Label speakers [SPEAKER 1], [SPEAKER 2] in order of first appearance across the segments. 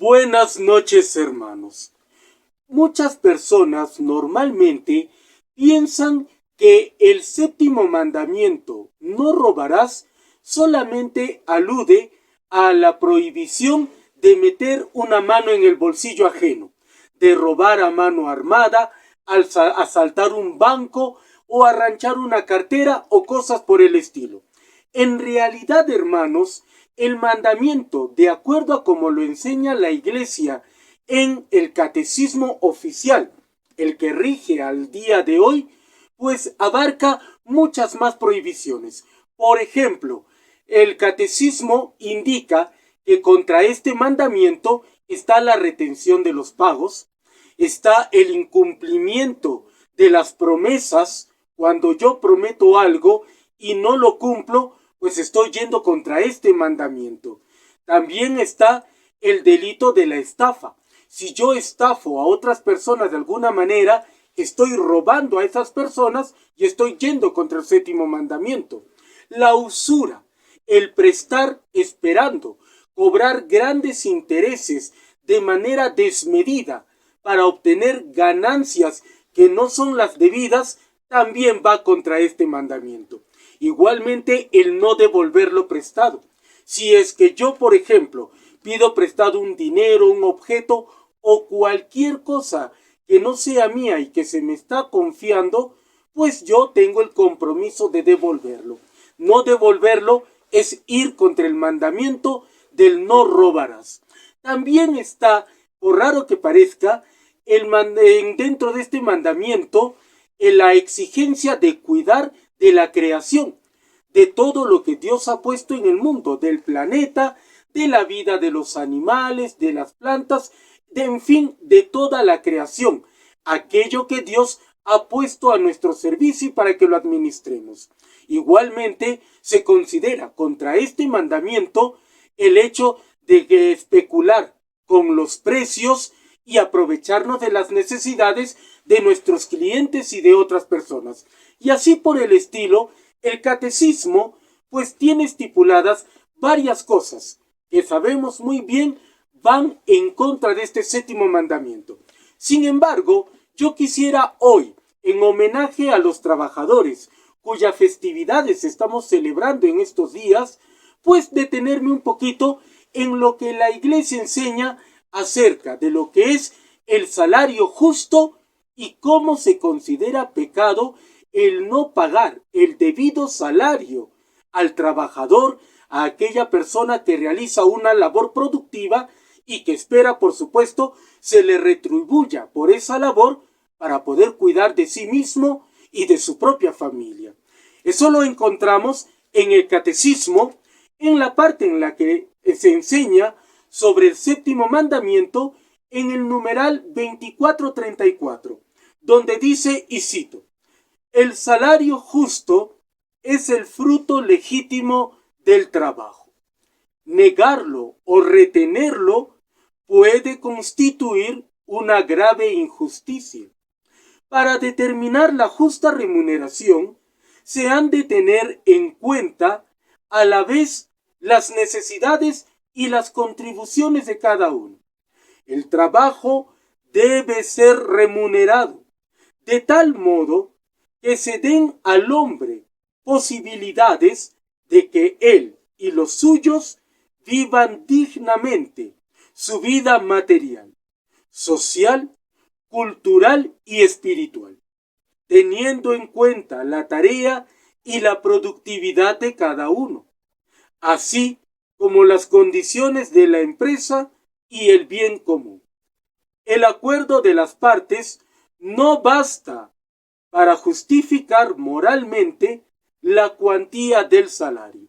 [SPEAKER 1] Buenas noches, hermanos. Muchas personas normalmente piensan que el séptimo mandamiento, no robarás, solamente alude a la prohibición de meter una mano en el bolsillo ajeno, de robar a mano armada, asaltar un banco o arranchar una cartera o cosas por el estilo. En realidad, hermanos, el mandamiento, de acuerdo a como lo enseña la Iglesia en el catecismo oficial, el que rige al día de hoy, pues abarca muchas más prohibiciones. Por ejemplo, el catecismo indica que contra este mandamiento está la retención de los pagos, está el incumplimiento de las promesas. Cuando yo prometo algo y no lo cumplo, pues estoy yendo contra este mandamiento. También está el delito de la estafa. Si yo estafo a otras personas de alguna manera, estoy robando a esas personas y estoy yendo contra el séptimo mandamiento. La usura, el prestar esperando, cobrar grandes intereses de manera desmedida para obtener ganancias que no son las debidas, también va contra este mandamiento. Igualmente, el no devolver lo prestado. Si es que yo, por ejemplo, pido prestado un dinero, un objeto o cualquier cosa que no sea mía y que se me está confiando, pues yo tengo el compromiso de devolverlo. No devolverlo es ir contra el mandamiento del no robarás. También está, por raro que parezca, dentro de este mandamiento, la exigencia de cuidar de la creación, de todo lo que Dios ha puesto en el mundo, del planeta, de la vida de los animales, de las plantas, en fin, de toda la creación, aquello que Dios ha puesto a nuestro servicio y para que lo administremos. Igualmente, se considera contra este mandamiento el hecho de que especular con los precios y aprovecharnos de las necesidades de nuestros clientes y de otras personas. Y así por el estilo, el catecismo pues tiene estipuladas varias cosas que sabemos muy bien van en contra de este séptimo mandamiento. Sin embargo, yo quisiera hoy, en homenaje a los trabajadores cuyas festividades estamos celebrando en estos días, pues detenerme un poquito en lo que la Iglesia enseña acerca de lo que es el salario justo y cómo se considera pecado el no pagar el debido salario al trabajador, a aquella persona que realiza una labor productiva y que espera, por supuesto, se le retribuya por esa labor para poder cuidar de sí mismo y de su propia familia. Eso lo encontramos en el catecismo, en la parte en la que se enseña sobre el séptimo mandamiento, en el numeral 2434, donde dice, y cito, el salario justo es el fruto legítimo del trabajo. Negarlo o retenerlo puede constituir una grave injusticia. Para determinar la justa remuneración, se han de tener en cuenta a la vez las necesidades y las contribuciones de cada uno. El trabajo debe ser remunerado de tal modo que se den al hombre posibilidades de que él y los suyos vivan dignamente su vida material, social, cultural y espiritual, teniendo en cuenta la tarea y la productividad de cada uno, así como las condiciones de la empresa y el bien común. El acuerdo de las partes no basta para justificar moralmente la cuantía del salario.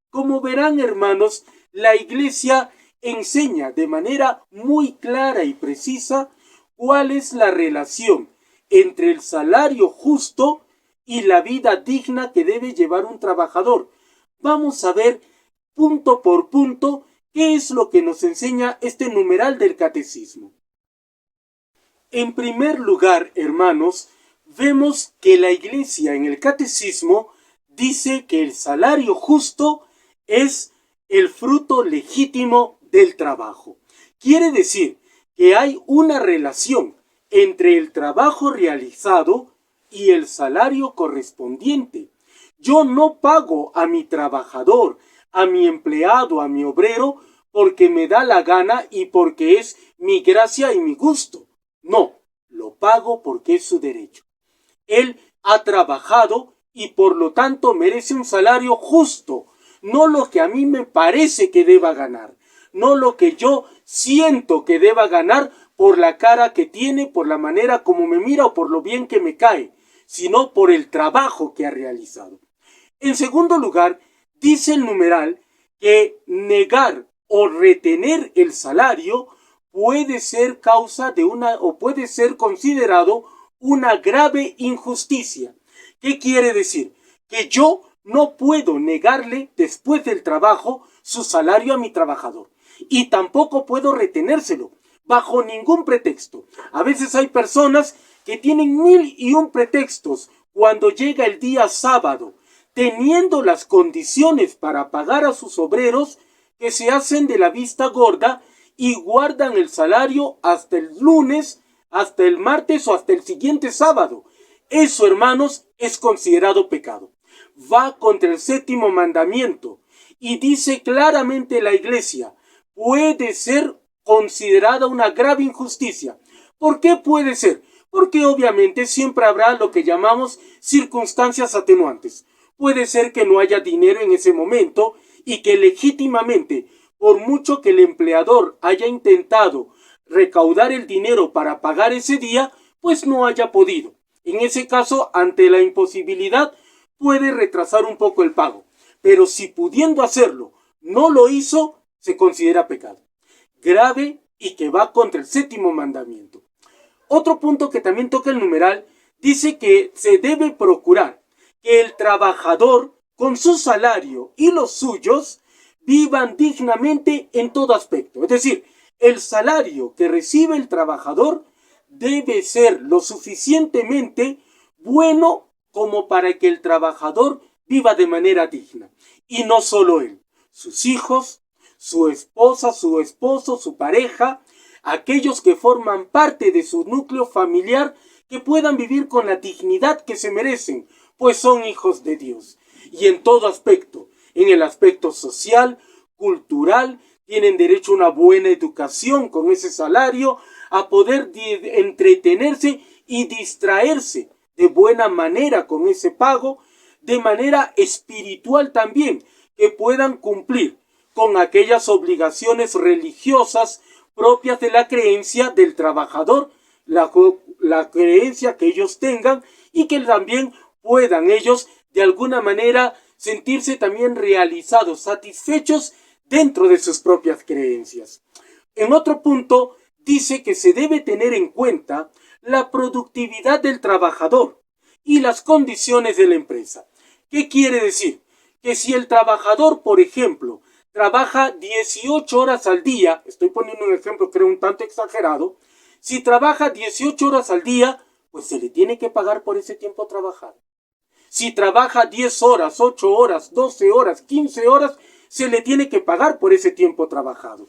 [SPEAKER 1] Como verán, hermanos, la Iglesia enseña de manera muy clara y precisa cuál es la relación entre el salario justo y la vida digna que debe llevar un trabajador. Vamos a ver punto por punto qué es lo que nos enseña este numeral del catecismo. En primer lugar, hermanos, vemos que la Iglesia en el catecismo dice que el salario justo es el fruto legítimo del trabajo. Quiere decir que hay una relación entre el trabajo realizado y el salario correspondiente. Yo no pago a mi trabajador, a mi empleado, a mi obrero, porque me da la gana y porque es mi gracia y mi gusto. No, lo pago porque es su derecho. Él ha trabajado y por lo tanto merece un salario justo, no lo que a mí me parece que deba ganar, no lo que yo siento que deba ganar por la cara que tiene, por la manera como me mira o por lo bien que me cae, sino por el trabajo que ha realizado. En segundo lugar, dice el numeral que negar o retener el salario puede ser causa de o puede ser considerado una grave injusticia. ¿Qué quiere decir? Que yo no puedo negarle después del trabajo su salario a mi trabajador y tampoco puedo retenérselo bajo ningún pretexto. A veces hay personas que tienen 1001 pretextos cuando llega el día sábado, teniendo las condiciones para pagar a sus obreros, que se hacen de la vista gorda y guardan el salario hasta el lunes, hasta el martes o hasta el siguiente sábado. Eso, hermanos, es considerado pecado. Va contra el séptimo mandamiento y dice claramente la Iglesia, puede ser considerada una grave injusticia. ¿Por qué puede ser? Porque obviamente siempre habrá lo que llamamos circunstancias atenuantes. Puede ser que no haya dinero en ese momento y que legítimamente, por mucho que el empleador haya intentado recaudar el dinero para pagar ese día, pues no haya podido. En ese caso, ante la imposibilidad, puede retrasar un poco el pago. Pero si pudiendo hacerlo, no lo hizo, se considera pecado grave y que va contra el séptimo mandamiento. Otro punto que también toca el numeral dice que se debe procurar que el trabajador, con su salario y los suyos, vivan dignamente en todo aspecto. Es decir, el salario que recibe el trabajador debe ser lo suficientemente bueno como para que el trabajador viva de manera digna. Y no solo él, sus hijos, su esposa, su esposo, su pareja, aquellos que forman parte de su núcleo familiar, que puedan vivir con la dignidad que se merecen, pues son hijos de Dios. Y en todo aspecto, en el aspecto social, cultural, tienen derecho a una buena educación con ese salario, a poder entretenerse y distraerse de buena manera con ese pago, de manera espiritual también, que puedan cumplir con aquellas obligaciones religiosas propias de la creencia del trabajador, la creencia que ellos tengan y que también puedan ellos de alguna manera sentirse también realizados, satisfechos dentro de sus propias creencias. En otro punto dice que se debe tener en cuenta la productividad del trabajador y las condiciones de la empresa. ¿Qué quiere decir? Que si el trabajador, por ejemplo, trabaja 18 horas al día, estoy poniendo un ejemplo creo un tanto exagerado, si trabaja 18 horas al día, pues se le tiene que pagar por ese tiempo trabajado. Si trabaja 10 horas, 8 horas, 12 horas, 15 horas, se le tiene que pagar por ese tiempo trabajado.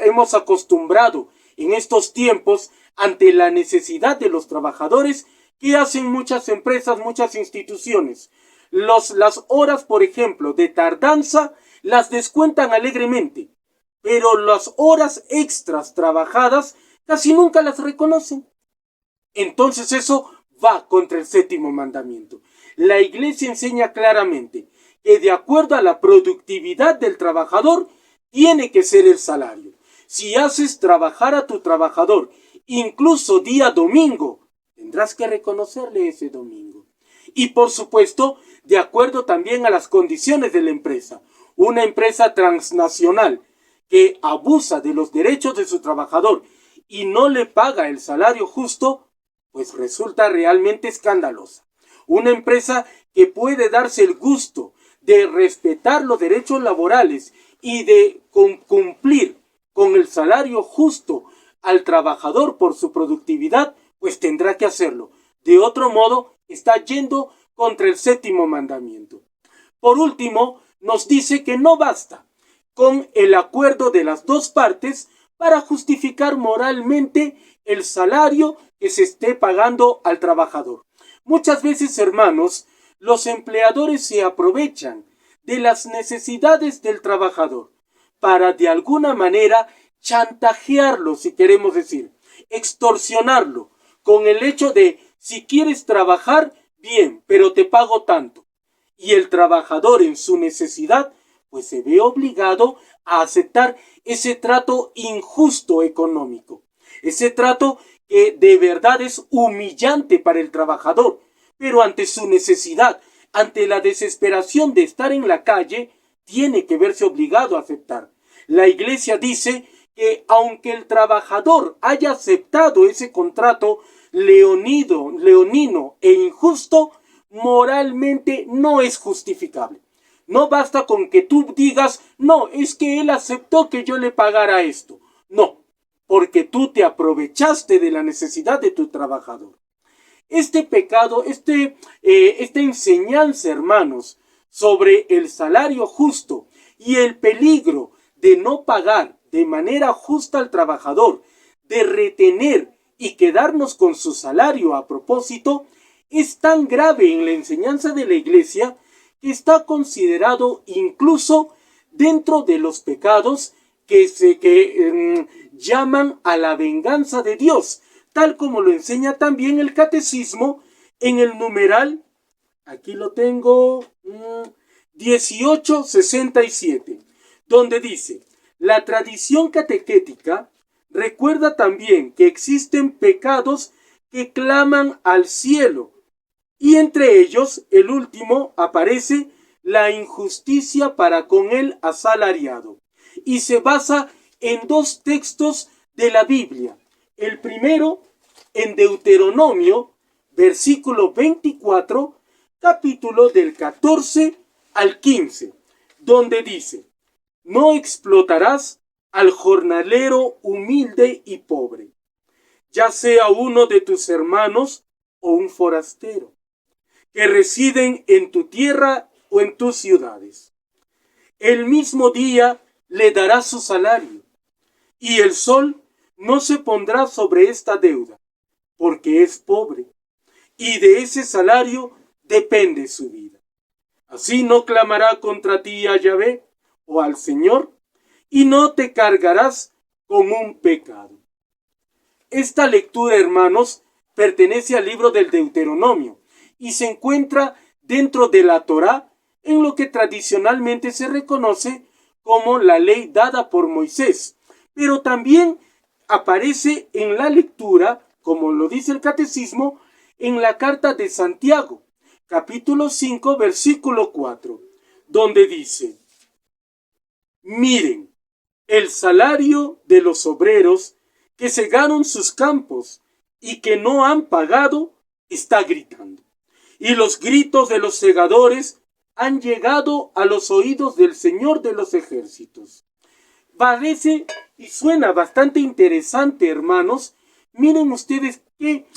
[SPEAKER 1] Hemos acostumbrado en estos tiempos, ante la necesidad de los trabajadores, que hacen muchas empresas, muchas instituciones. Las horas, por ejemplo, de tardanza, las descuentan alegremente, pero las horas extras trabajadas casi nunca las reconocen. Entonces eso va contra el séptimo mandamiento. La Iglesia enseña claramente que de acuerdo a la productividad del trabajador tiene que ser el salario. Si haces trabajar a tu trabajador incluso día domingo, tendrás que reconocerle ese domingo. Y por supuesto, de acuerdo también a las condiciones de la empresa. Una empresa transnacional que abusa de los derechos de su trabajador y no le paga el salario justo, pues resulta realmente escandalosa. Una empresa que puede darse el gusto de respetar los derechos laborales y de cumplir con el salario justo al trabajador por su productividad, pues tendrá que hacerlo. De otro modo, está yendo contra el séptimo mandamiento. Por último, nos dice que no basta con el acuerdo de las dos partes para justificar moralmente el salario que se esté pagando al trabajador. Muchas veces, hermanos, los empleadores se aprovechan de las necesidades del trabajador para de alguna manera chantajearlo, si queremos decir, extorsionarlo, con el hecho de si quieres trabajar, bien, pero te pago tanto. Y el trabajador en su necesidad, pues se ve obligado a aceptar ese trato injusto económico, ese trato que de verdad es humillante para el trabajador, pero ante su necesidad, ante la desesperación de estar en la calle, tiene que verse obligado a aceptar. La Iglesia dice que aunque el trabajador haya aceptado ese contrato leonino e injusto, moralmente no es justificable. No basta con que tú digas, no, es que él aceptó que yo le pagara esto. No, porque tú te aprovechaste de la necesidad de tu trabajador. Este pecado, esta enseñanza, hermanos, sobre el salario justo y el peligro de no pagar de manera justa al trabajador, de retener y quedarnos con su salario a propósito, es tan grave en la enseñanza de la Iglesia que está considerado incluso dentro de los pecados que llaman a la venganza de Dios, tal como lo enseña también el Catecismo en el numeral, aquí lo tengo, 1867, donde dice: la tradición catequética recuerda también que existen pecados que claman al cielo, y entre ellos, el último, aparece la injusticia para con el asalariado, y se basa en dos textos de la Biblia. El primero, en Deuteronomio, versículo 24, capítulo del 14 al 15, donde dice: no explotarás al jornalero humilde y pobre, ya sea uno de tus hermanos o un forastero, que residen en tu tierra o en tus ciudades. El mismo día le darás su salario, y el sol no se pondrá sobre esta deuda, porque es pobre, y de ese salario depende su vida. Así no clamará contra ti a Yahvé o al Señor, y no te cargarás con un pecado. Esta lectura, hermanos, pertenece al libro del Deuteronomio y se encuentra dentro de la Torá, en lo que tradicionalmente se reconoce como la ley dada por Moisés, pero también aparece en la lectura, como lo dice el Catecismo, en la carta de Santiago, capítulo 5, versículo 4, donde dice: miren, el salario de los obreros que cegaron sus campos y que no han pagado está gritando, y los gritos de los segadores han llegado a los oídos del Señor de los ejércitos. Parece y suena bastante interesante, hermanos. Miren ustedes que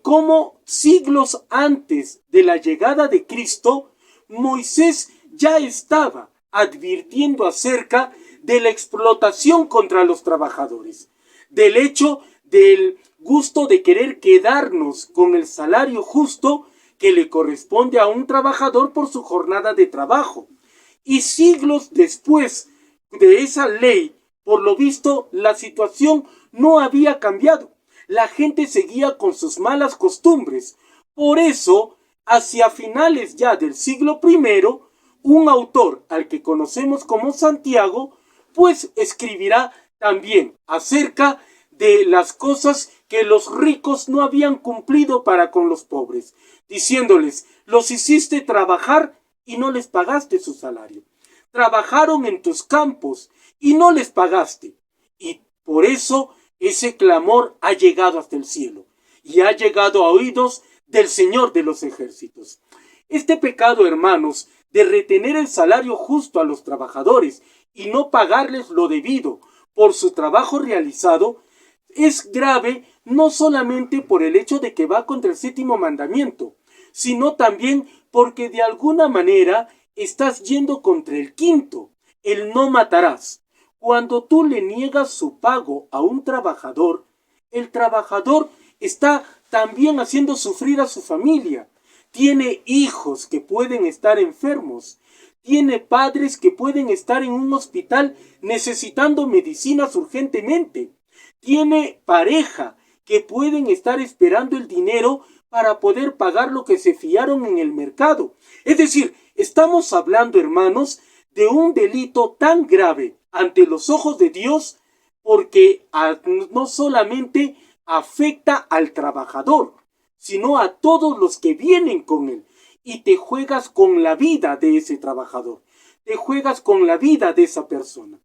[SPEAKER 1] como siglos antes de la llegada de Cristo, Moisés ya estaba advirtiendo acerca de la explotación contra los trabajadores, del hecho del gusto de querer quedarnos con el salario justo que le corresponde a un trabajador por su jornada de trabajo. Y siglos después de esa ley, por lo visto, la situación no había cambiado. La gente seguía con sus malas costumbres. Por eso, hacia finales ya del siglo I, un autor al que conocemos como Santiago, pues escribirá también acerca de las cosas que los ricos no habían cumplido para con los pobres, diciéndoles: los hiciste trabajar y no les pagaste su salario. Trabajaron en tus campos y no les pagaste. Y por eso ese clamor ha llegado hasta el cielo y ha llegado a oídos del Señor de los ejércitos. Este pecado, hermanos, de retener el salario justo a los trabajadores y no pagarles lo debido por su trabajo realizado, es grave no solamente por el hecho de que va contra el séptimo mandamiento, sino también porque de alguna manera estás yendo contra el quinto, el no matarás. Cuando tú le niegas su pago a un trabajador, el trabajador está también haciendo sufrir a su familia. Tiene hijos que pueden estar enfermos. Tiene padres que pueden estar en un hospital necesitando medicinas urgentemente. Tiene pareja que pueden estar esperando el dinero para poder pagar lo que se fiaron en el mercado. Es decir, estamos hablando, hermanos, de un delito tan grave ante los ojos de Dios, porque no solamente afecta al trabajador, sino a todos los que vienen con él. Y te juegas con la vida de ese trabajador. Te juegas con la vida de esa persona.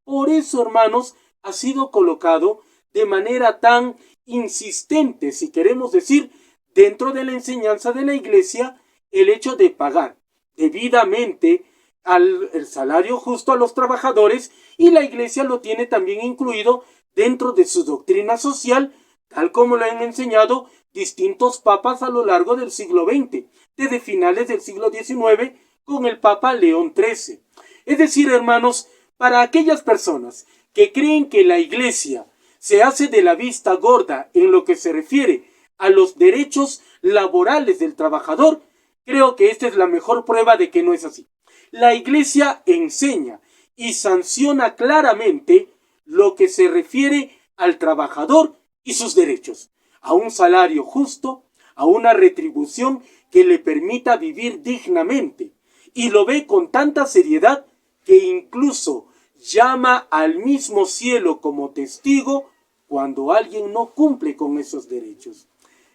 [SPEAKER 1] Por eso, hermanos, ha sido colocado de manera tan insistente, si queremos decir, dentro de la enseñanza de la Iglesia, el hecho de pagar debidamente el salario justo a los trabajadores, y la Iglesia lo tiene también incluido dentro de su doctrina social, tal como lo han enseñado distintos papas a lo largo del siglo XX, desde finales del siglo XIX con el Papa León XIII. Es decir, hermanos, para aquellas personas que creen que la Iglesia se hace de la vista gorda en lo que se refiere a los derechos laborales del trabajador, creo que esta es la mejor prueba de que no es así. La Iglesia enseña y sanciona claramente lo que se refiere al trabajador y sus derechos, a un salario justo, a una retribución que le permita vivir dignamente, y lo ve con tanta seriedad que incluso llama al mismo cielo como testigo cuando alguien no cumple con esos derechos.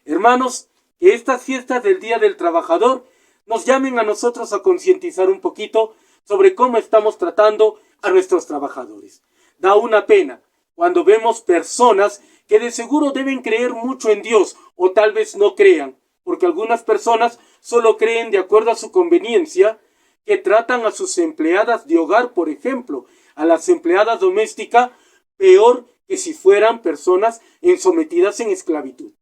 [SPEAKER 1] Hermanos, que estas fiestas del Día del Trabajador nos llamen a nosotros a concientizar un poquito sobre cómo estamos tratando a nuestros trabajadores. Da una pena cuando vemos personas que de seguro deben creer mucho en Dios, o tal vez no crean, porque algunas personas solo creen de acuerdo a su conveniencia, que tratan a sus empleadas de hogar, por ejemplo, a las empleadas domésticas, peor que si fueran personas sometidas en esclavitud,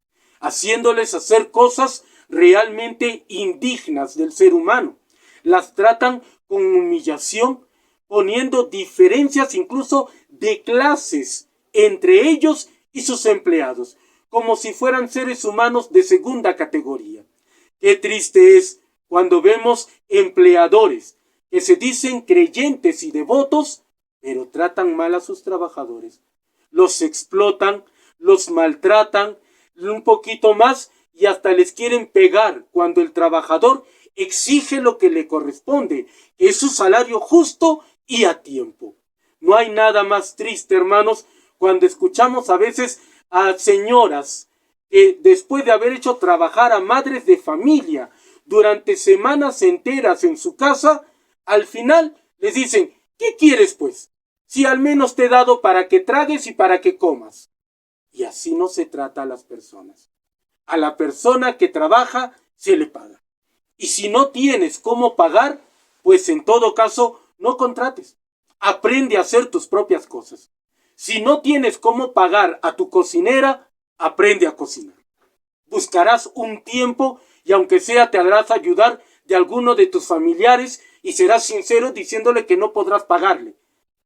[SPEAKER 1] haciéndoles hacer cosas realmente indignas del ser humano. Las tratan con humillación, poniendo diferencias incluso de clases entre ellos y sus empleados, como si fueran seres humanos de segunda categoría. Qué triste es cuando vemos empleadores que se dicen creyentes y devotos, pero tratan mal a sus trabajadores. Los explotan, los maltratan un poquito más y hasta les quieren pegar cuando el trabajador exige lo que le corresponde, que es su salario justo y a tiempo. No hay nada más triste, hermanos, cuando escuchamos a veces a señoras que después de haber hecho trabajar a madres de familia durante semanas enteras en su casa, al final les dicen: ¿qué quieres pues? Si al menos te he dado para que tragues y para que comas. Y así no se trata a las personas. A la persona que trabaja se le paga. Y si no tienes cómo pagar, pues en todo caso no contrates. Aprende a hacer tus propias cosas. Si no tienes cómo pagar a tu cocinera, aprende a cocinar. Buscarás un tiempo y aunque sea te harás ayudar de alguno de tus familiares y serás sincero diciéndole que no podrás pagarle.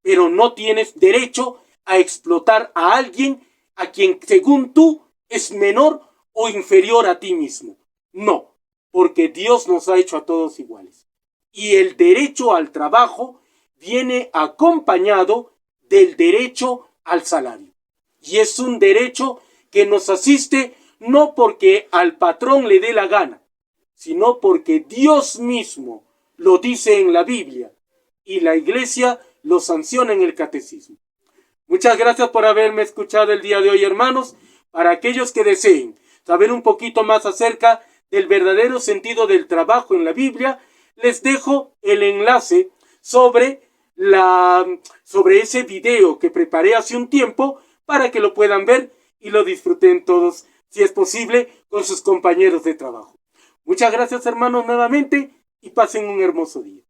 [SPEAKER 1] Pero no tienes derecho a explotar a alguien a quien según tú es menor o inferior a ti mismo. No, porque Dios nos ha hecho a todos iguales. Y el derecho al trabajo viene acompañado del derecho al salario. Y es un derecho que nos asiste no porque al patrón le dé la gana, sino porque Dios mismo lo dice en la Biblia y la Iglesia lo sanciona en el Catecismo. Muchas gracias por haberme escuchado el día de hoy, hermanos. Para aquellos que deseen saber un poquito más acerca del verdadero sentido del trabajo en la Biblia, les dejo el enlace sobre ese video que preparé hace un tiempo para que lo puedan ver y lo disfruten todos, si es posible, con sus compañeros de trabajo. Muchas gracias, hermanos, nuevamente, y pasen un hermoso día.